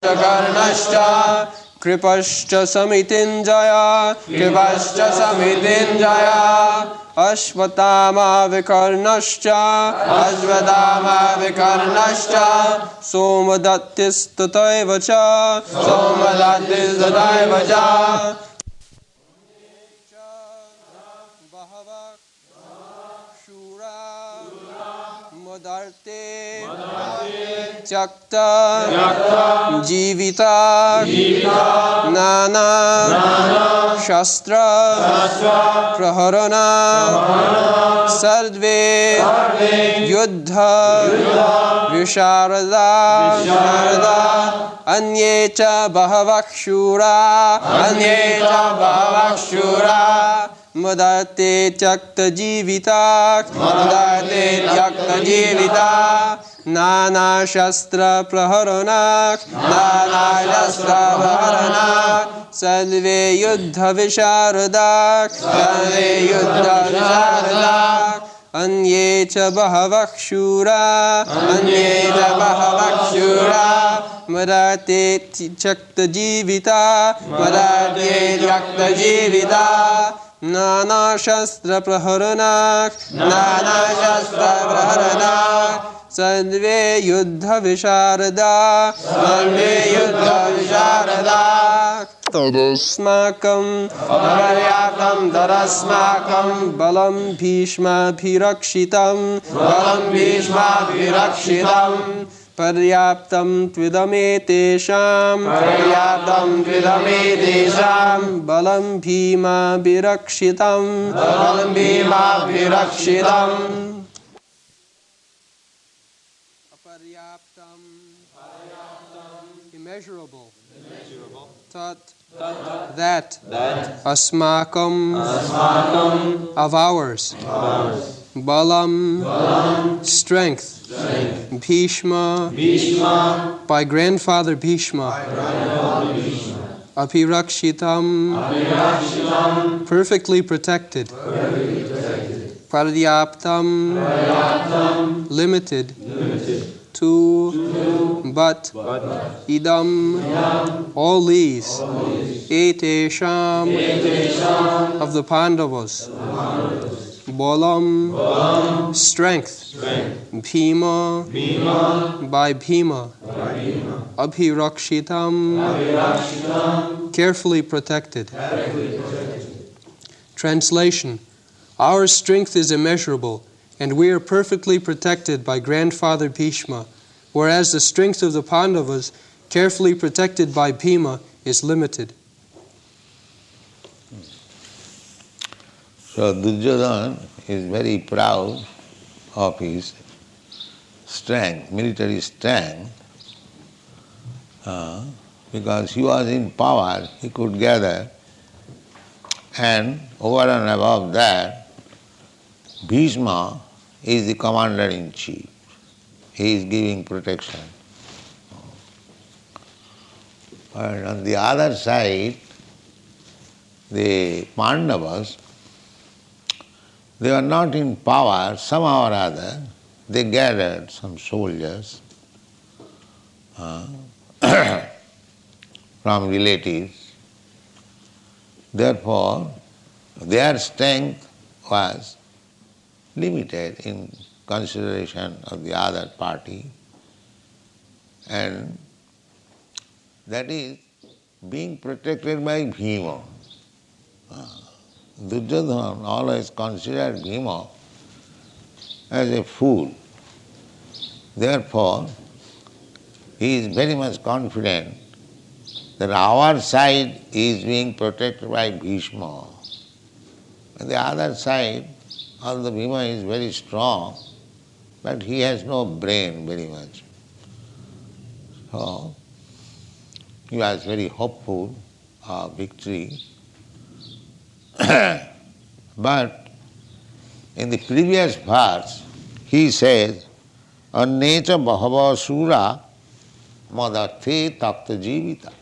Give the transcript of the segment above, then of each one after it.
karnascha kripascha samitinjaya kripascha samitinjaya ashvatama vikarnascha ashvatama vikarnascha somadattistataivacha somadattistataivacha Madarte Tyakta Jivita Nana Shastra Praharana Sarve Yuddha Visharada Anyecha Bhavakshura Anyecha Bhavakshura Madate Tyakta Jivita Madate Tyakta Jivita Nana Shastra Praharana Nana Shastra Praharana Salve Yuddha Visharada Salve Yuddha Visharada Anyecha Bhavakshura Anyecha Bhavakshura Madate Tyakta Jivita Madate Tyakta Jivita Nana Shastra Praharana Nana Shastra Praharana Sarve Yuddha Visharada Sarve Yuddha Visharada Tadasmakam Paryatam Darasmakam Balam Bhishma Bhirakshitam Balam Bhishma Bhirakshitam Paryaptam tvidame-tesham Paryaptam tvidame-tesham Balam bhima bhirakshitam Balam bhima bhirakshitam Aparyaptam Immeasurable Tat That Asmakam Of ours Balam Strength Bhishma by grandfather Bhishma Apirakshitam perfectly protected Paryaptam limited to but idam all these etesham of the Pandavas Balam strength Bhima by Bhima Abhirakshitam carefully protected. Translation: Our strength is immeasurable and we are perfectly protected by grandfather Bhishma, whereas the strength of the Pandavas, carefully protected by Bhima, is limited. So Duryodhana is very proud of his strength, military strength, because he was in power, he could gather, and over and above that, Bhishma is the commander-in-chief. He is giving protection. And on the other side, the Pandavas, they were not in power, somehow or other, they gathered some soldiers from relatives. Therefore, their strength was limited in consideration of the other party, and that is being protected by Bhima. Duryodhana always considered Bhima as a fool. Therefore, he is very much confident that our side is being protected by Bhishma. And the other side, although Bhima is very strong, but he has no brain very much. So, he was very hopeful of victory. But in the previous verse, he says, Annecha bahava sura madathe takta jivita.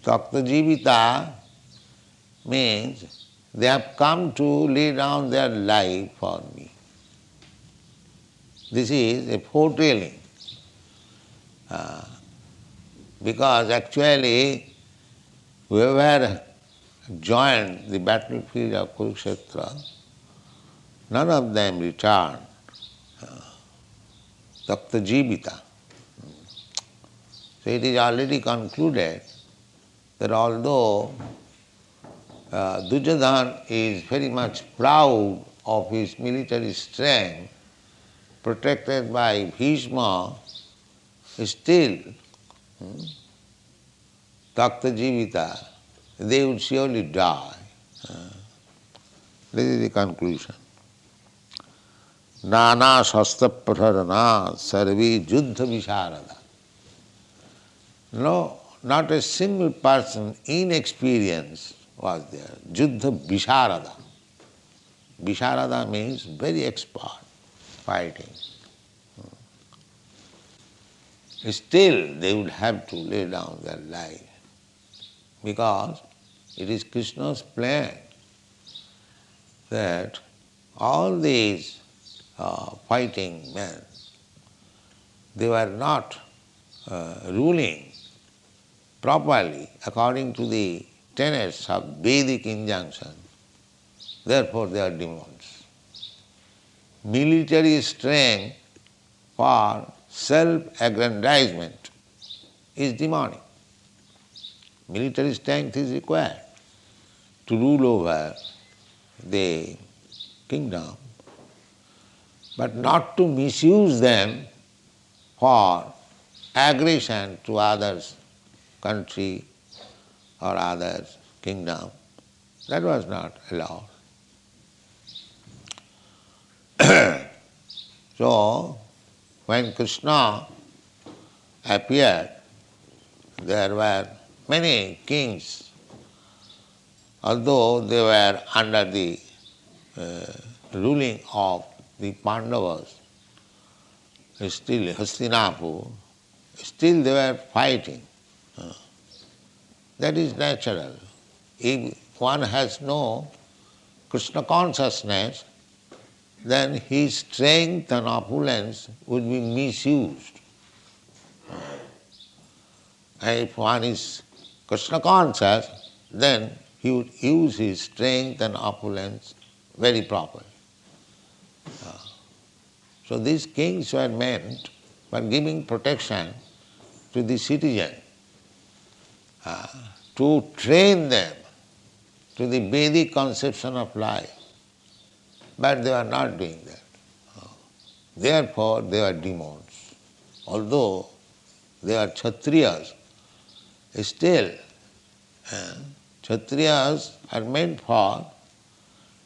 Takta jivita means they have come to lay down their life for me. This is a foretelling. Because actually, whoever joined the battlefield of Kurukshetra, none of them returned. Takta jīvita. So it is already concluded that although Duryodhana is very much proud of his military strength, protected by Bhishma, still, Takta jīvita, they would surely die. This is the conclusion. Nana shastra praharana sarve juddha visharada. No, not a single person inexperienced was there. Juddha visharada. Visharada means very expert fighting. Still they would have to lay down their life because it is Krishna's plan that all these fighting men, they were not ruling properly according to the tenets of Vedic injunction. Therefore they are demons. Military strength for self-aggrandizement is demonic. Military strength is required to rule over the kingdom, but not to misuse them for aggression to others' country or others' kingdom. That was not allowed. So, when Krishna appeared, there were many kings, although they were under the ruling of the Pandavas, still Hastinapur, still they were fighting. That is natural. If one has no Krishna consciousness, then his strength and opulence would be misused. And if one is Krishna conscious, then he would use his strength and opulence very properly. So these kings were meant for giving protection to the citizen, to train them to the Vedic conception of life. But they are not doing that. Therefore, they are demons. Although they are Kshatriyas, still Kshatriyas are meant for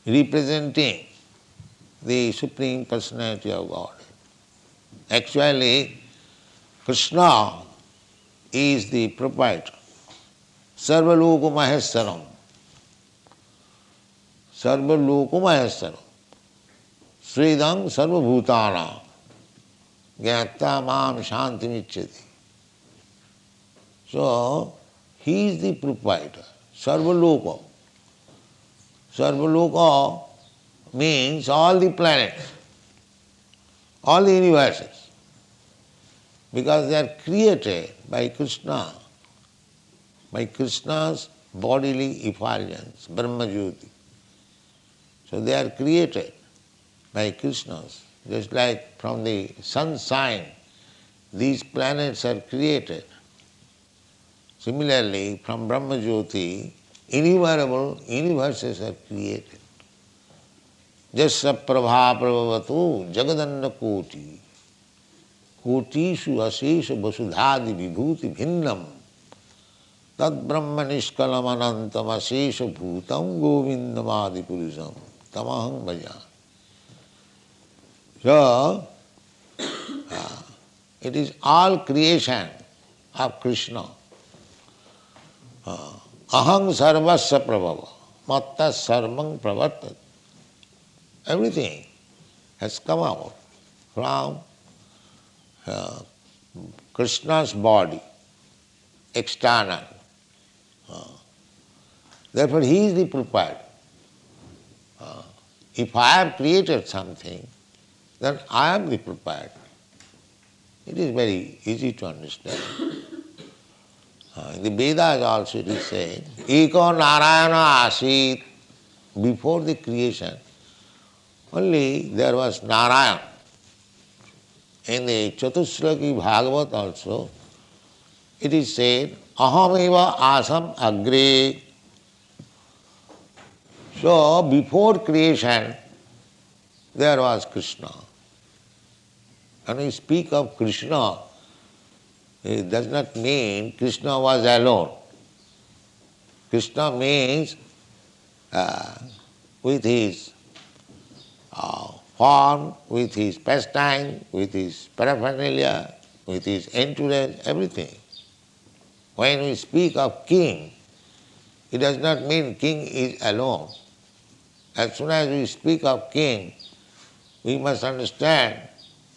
representing the Supreme Personality of God. Actually, Krishna is the proprietor. Sarvaloka Maheswaram. Sarvaloka Maheswaram. Sridham Sarvabhutana. Gyata Mam Shanti Micchati. So, he is the proprietor. Sarvaloka. Sarvaloka means all the planets, all the universes, because they are created by Krishna, by Krishna's bodily effulgence, Brahma Jyoti. So they are created by Krishna's, just like from the sunshine, these planets are created. Similarly, from Brahma Jyoti, innumerable universes are created. Jasya prabha prabhavatu jagadanna koti kotishu asesha vasudhadi vibhuti bhinnam tad brahma nishkalam anantam asesha bhutam govindamadi purusham tamaham bhajan. So, it is all creation of Krishna. Aham sarvasya prabhava matta sarvang pravartat. Everything has come out from Krishna's body, external. Therefore, he is the proprietor. If I have created something, then I am the proprietor. It is very easy to understand. In the Vedas also it is said, Eko Narayana Asit, before the creation, only there was Narayan. In the Chatusloki Bhagavad also, it is said, Ahameva Asam Agre. So, before creation, there was Krishna. When we speak of Krishna, it does not mean Krishna was alone. Krishna means with his form, with his pastime, with his paraphernalia, with his entourage, everything. When we speak of king, it does not mean king is alone. As soon as we speak of king, we must understand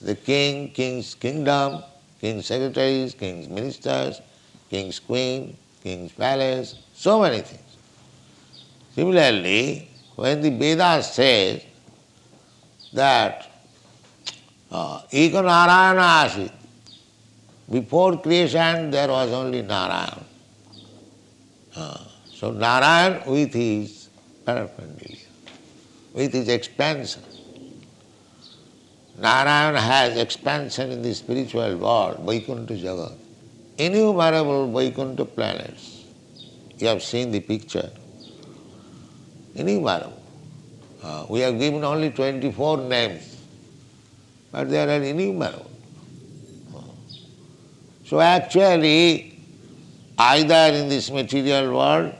the king, king's kingdom, king's secretaries, king's ministers, king's queen, king's palace, so many things. Similarly, when the Vedas says that Eka Narayana Asit, before creation there was only Narayan. So Narayan with his paraphernalia, with his expansion. Narayan has expansion in the spiritual world, Vaikuntha Jagat. Innumerable Vaikuntha planets. You have seen the picture. Innumerable. We have given only 24 names, but there are innumerable. So actually, either in this material world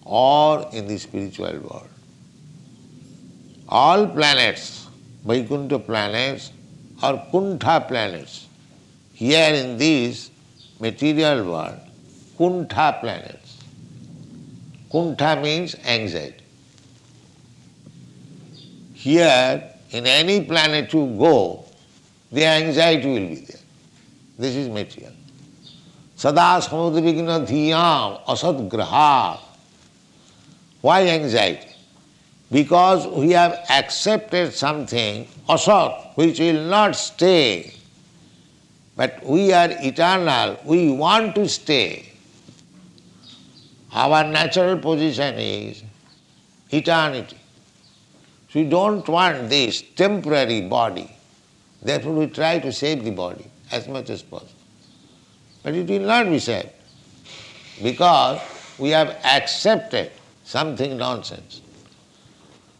or in the spiritual world, all planets, Vaikuntha planets or Kuntha planets, here in this material world, Kuntha planets. Kuntha means anxiety. Here, in any planet you go, the anxiety will be there. This is material. Sada samudrigna dhiyam asad graha. Why anxiety? Because we have accepted something, asat, which will not stay. But we are eternal, we want to stay. Our natural position is eternity. So we don't want this temporary body. Therefore we try to save the body as much as possible. But it will not be saved because we have accepted something nonsense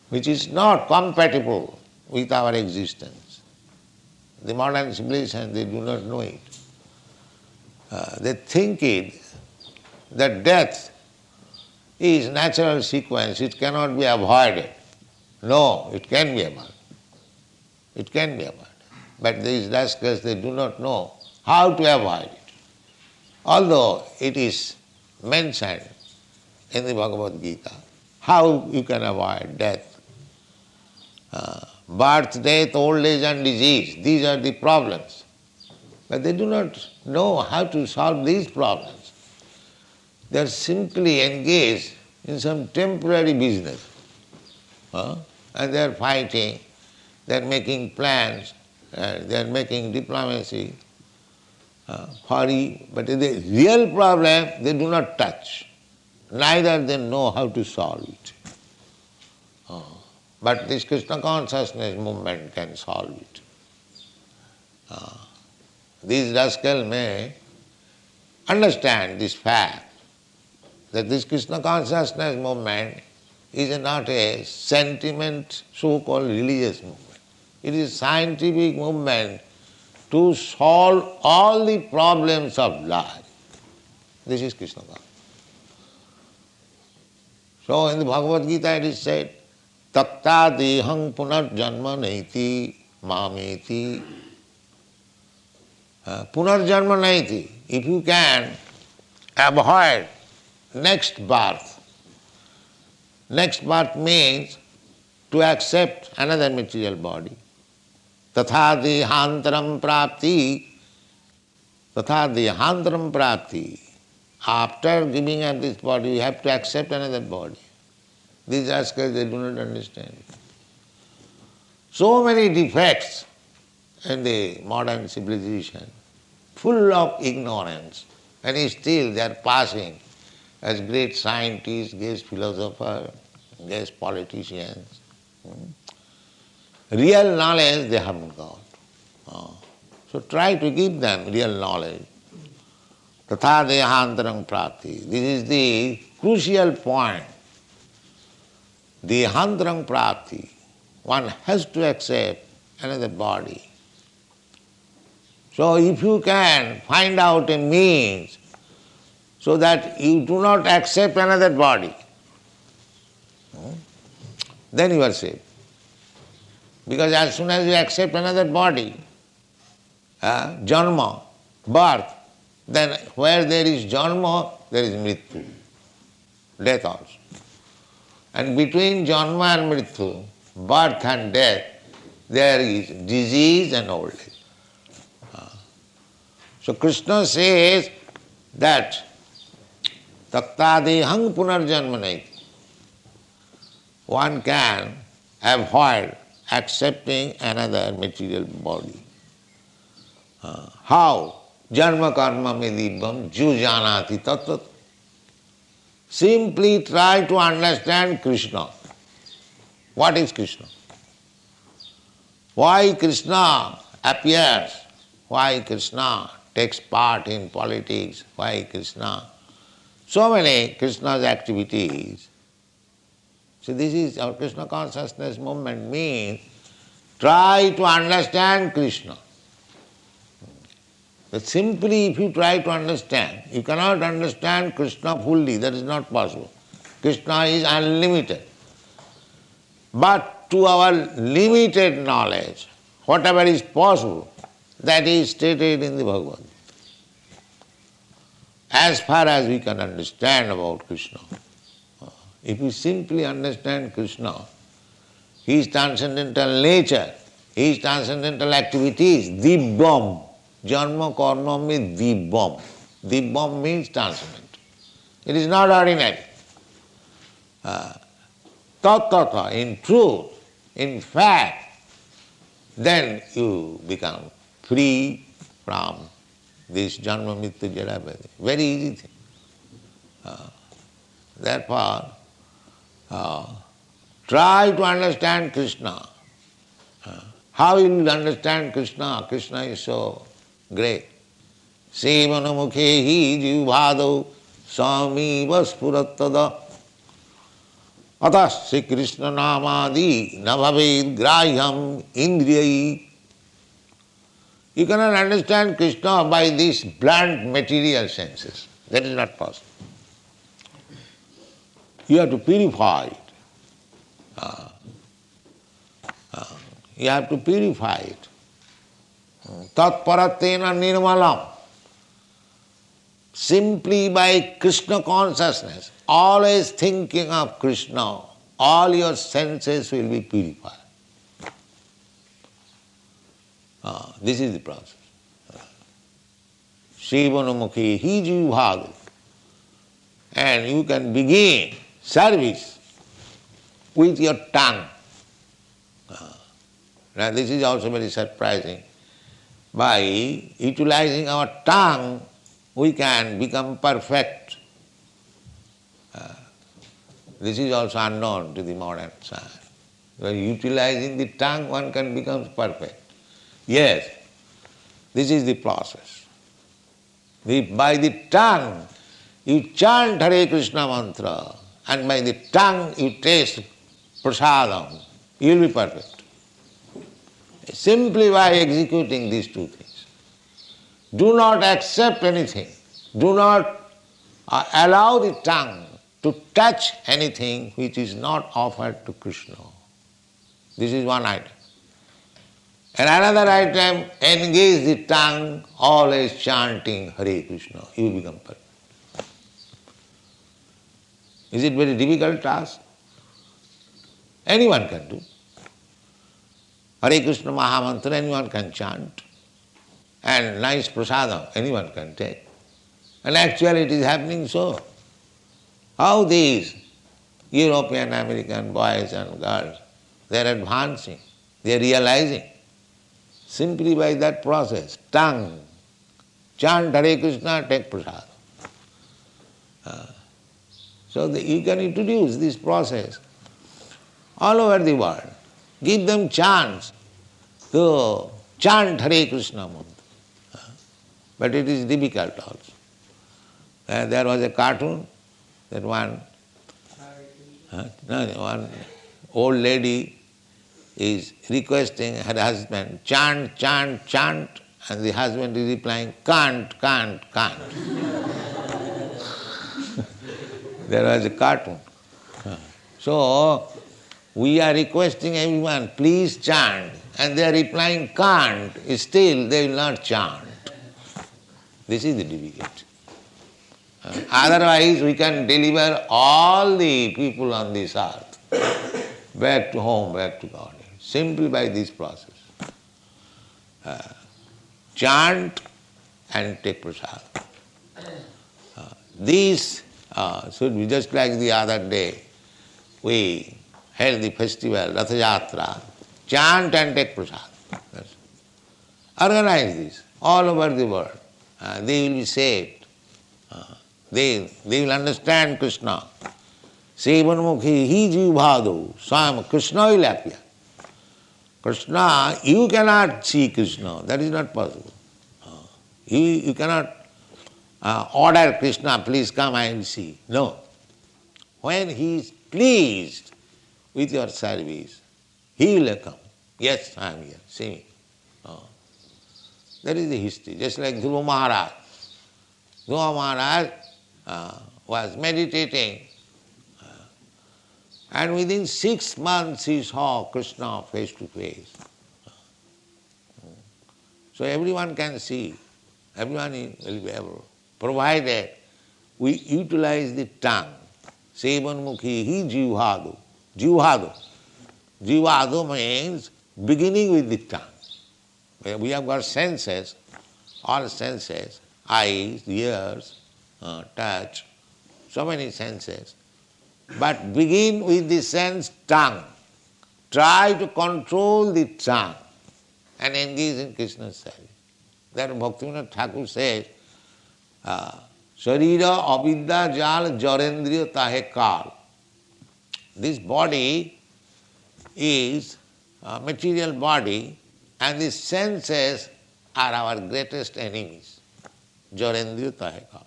which is not compatible with our existence. The modern civilization, they do not know it. They think it that death is natural sequence, it cannot be avoided. No, it can be avoided. It can be avoided. But these rascals, they do not know how to avoid it. Although it is mentioned in the Bhagavad Gita, how you can avoid death. Birth, death, old age and disease, these are the problems. But they do not know how to solve these problems. They are simply engaged in some temporary business. And they are fighting, they are making plans, they are making diplomacy, but the real problem they do not touch. Neither they know how to solve it. But this Krishna consciousness movement can solve it. These rascals may understand this fact that this Krishna consciousness movement is not a sentiment, so-called religious movement. It is a scientific movement to solve all the problems of life. This is Krishna consciousness. So in the Bhagavad Gita it is said, Takta dehang punarjanma naiti mameti. Punarjanma naiti. If you can avoid next birth means to accept another material body. Tatha dehantaram prapti. After giving up this body, you have to accept another body. These rascals, they do not understand it. So many defects in the modern civilization, full of ignorance, and still they are passing as great scientists, great philosophers, great politicians. Real knowledge they haven't got. So try to give them real knowledge. Tatha dehantarang prapti. This is the crucial point. Dehantarang prapti. One has to accept another body. So if you can find out a means so that you do not accept another body, then you are safe. Because as soon as you accept another body, janma, birth, then where there is janma, there is mrityu, death also. And between janma and mrityu, birth and death, there is disease and old age. So Krishna says that taktadehang punarjanmanai. One can avoid accepting another material body. How? Janma karma medibam jujanati tatat. Simply try to understand Krishna. What is Krishna? Why Krishna appears? Why Krishna takes part in politics? Why Krishna? So many Krishna's activities. So this is our Krishna consciousness movement means try to understand Krishna. But simply if you try to understand, you cannot understand Krishna fully, that is not possible. Krishna is unlimited. But to our limited knowledge, whatever is possible, that is stated in the Bhagavad. As far as we can understand about Krishna, if we simply understand Krishna, his transcendental nature, his transcendental activities, dibbam, janma karma means dibbam. Dibbam means transcendental. It is not ordinary. Tattata, in truth, in fact, then you become free from this janma mrityu jara vyadhi. Very easy thing. Therefore, try to understand Krishna. How you will understand Krishna? Krishna is so great. Sevanamukhehi jivbhadau sami vaspuratada atas Sri Krishna namadi nabhaved grahyam indriyai. You cannot understand Krishna by these blunt material senses. That is not possible. You have to purify it. You have to purify it. Tat paratena nirmalam. Simply by Krishna consciousness, always thinking of Krishna, all your senses will be purified. This is the process. Sevanamukhi hi jivbhadu. And you can begin service with your tongue. Now this is also very surprising. By utilizing our tongue, we can become perfect. This is also unknown to the modern science. By utilizing the tongue, one can become perfect. Yes, this is the process. By the tongue, you chant Hare Krishna mantra, and by the tongue you taste prasadam, you will be perfect. Simply by executing these two things. Do not accept anything. Do not allow the tongue to touch anything which is not offered to Krishna. This is one item. And another item, engage the tongue always chanting Hare Krishna. You will become perfect. Is it very difficult task? Anyone can do. Hare Krishna Mahamantra anyone can chant. And nice prasadam anyone can take. And actually it is happening so. How these European, American boys and girls, they are advancing, they are realizing. simply by that process, tongue. Chant Hare Krishna, take prasad. So you can introduce this process all over the world. Give them chance to chant Hare Krishna mantra. But it is difficult also. There was a cartoon that one old lady is requesting her husband, chant, chant, chant, and the husband is replying, can't, can't, can't. There was a cartoon. So, we are requesting everyone, please chant, and they are replying, can't, still they will not chant. This is the difficulty. Otherwise, we can deliver all the people on this earth back to home, back to God, simply by this process. Chant and take prasad. These should be just like the other day. We held the festival, Ratha Yatra, chant and take prasad. Organize this all over the world. They will be saved. They will understand Krishna. Sevanmukhi hi jivbhado, Swam, Krishna will appear. Krishna, you cannot see Krishna, that is not possible. You cannot order Krishna, please come, I will see. No. When he is pleased with your service, he will come. Yes, I am here, see me. That is the history. Just like Dhruva Maharaj. Dhruva Maharaj was meditating, and within 6 months he saw Krishna face to face. So everyone can see, everyone will be able, provided we utilize the tongue. Sevanmukhi hi jivhado. Jivhado. Jivhado means beginning with the tongue. We have got senses, all senses, eyes, ears, touch, so many senses. But begin with the sense tongue. Try to control the tongue and engage in Krishna's service. That Bhaktivinoda Thakur says, Sharira avidya jal jarendriya tahe kal. This body is a material body, and the senses are our greatest enemies. Jarendriya tahe kal.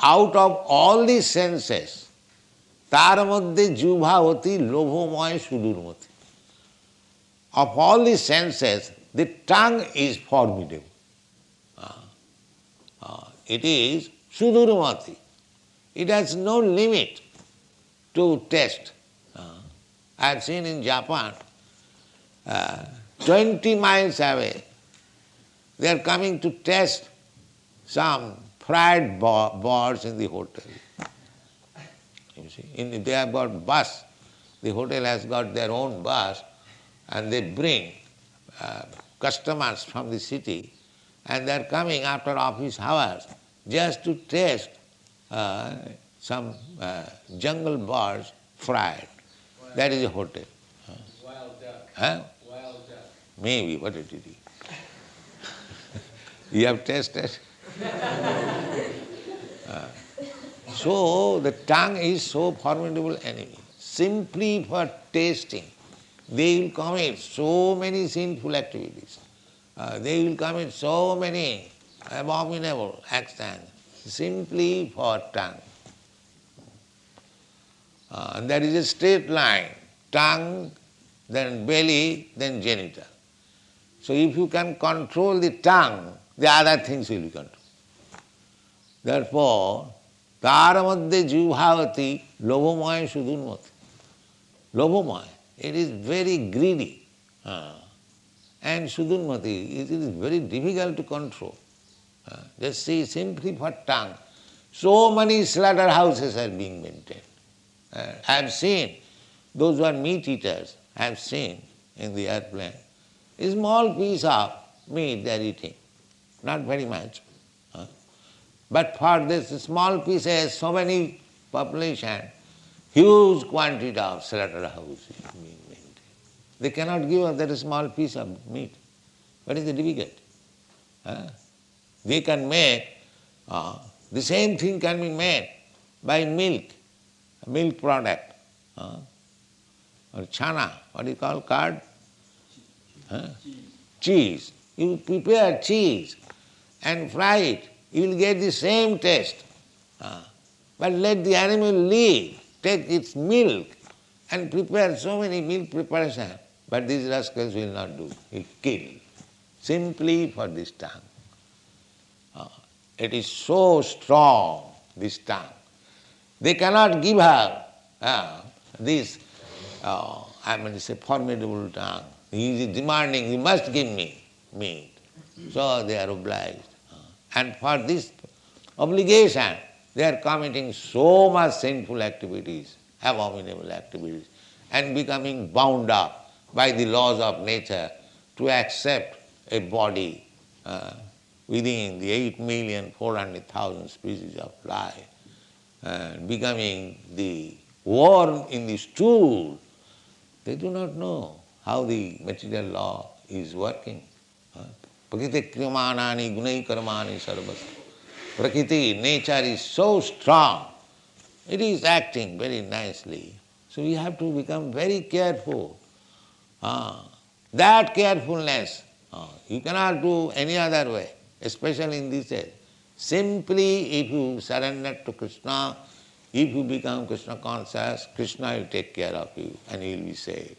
Out of all the senses, tar madhye jubhavati lobhomoy sudurmati. Of all the senses, the tongue is formidable. It is sudurmati. It has no limit to taste. I have seen in Japan, 20 miles away, they are coming to test some fried birds in the hotel. You see, they have got bus. The hotel has got their own bus, and they bring customers from the city, and they are coming after office hours just to taste some jungle birds fried. That is a hotel. Wild duck. Huh? Wild duck. Maybe, what did it is? You have tasted? So the tongue is so formidable enemy. Simply for tasting, they will commit so many sinful activities. They will commit so many abominable acts simply for tongue. And there is a straight line, tongue, then belly, then genital. So if you can control the tongue, the other things will be controlled. Therefore, tara madhye jivbhavati lobhomoy sudurmati. Lobhomoy, it is very greedy. And sudurmati, it is very difficult to control. Just see, simply for tongue. So many slaughterhouses are being maintained. I have seen, those who are meat eaters, I have seen in the airplane, a small piece of meat they are eating, not very much. But for this small pieces, so many population, huge quantity of slaughterhouses being maintained. They cannot give us that small piece of meat. What is the difficult? They can make, the same thing can be made by milk, a milk product, or chana, what is called, curd? Cheese. You prepare cheese and fry it, you will get the same taste. But let the animal live, take its milk and prepare so many milk preparations. But these rascals will not do. He kill simply for this tongue. It is so strong, this tongue. They cannot give her this, it's a formidable tongue. He is demanding, you must give me meat. So they are obliged. And for this obligation, they are committing so much sinful activities, abominable activities, and becoming bound up by the laws of nature to accept a body within the 8,400,000 species of life, becoming the worm in the stool. They do not know how the material law is working. Prakriti kriyamanani gunai karmani sarvas. Prakriti, nature is so strong, it is acting very nicely. So we have to become very careful. That carefulness, you cannot do any other way, especially in this age. Simply if you surrender to Krishna, if you become Krishna conscious, Krishna will take care of you and you will be saved.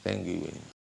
Thank you very much.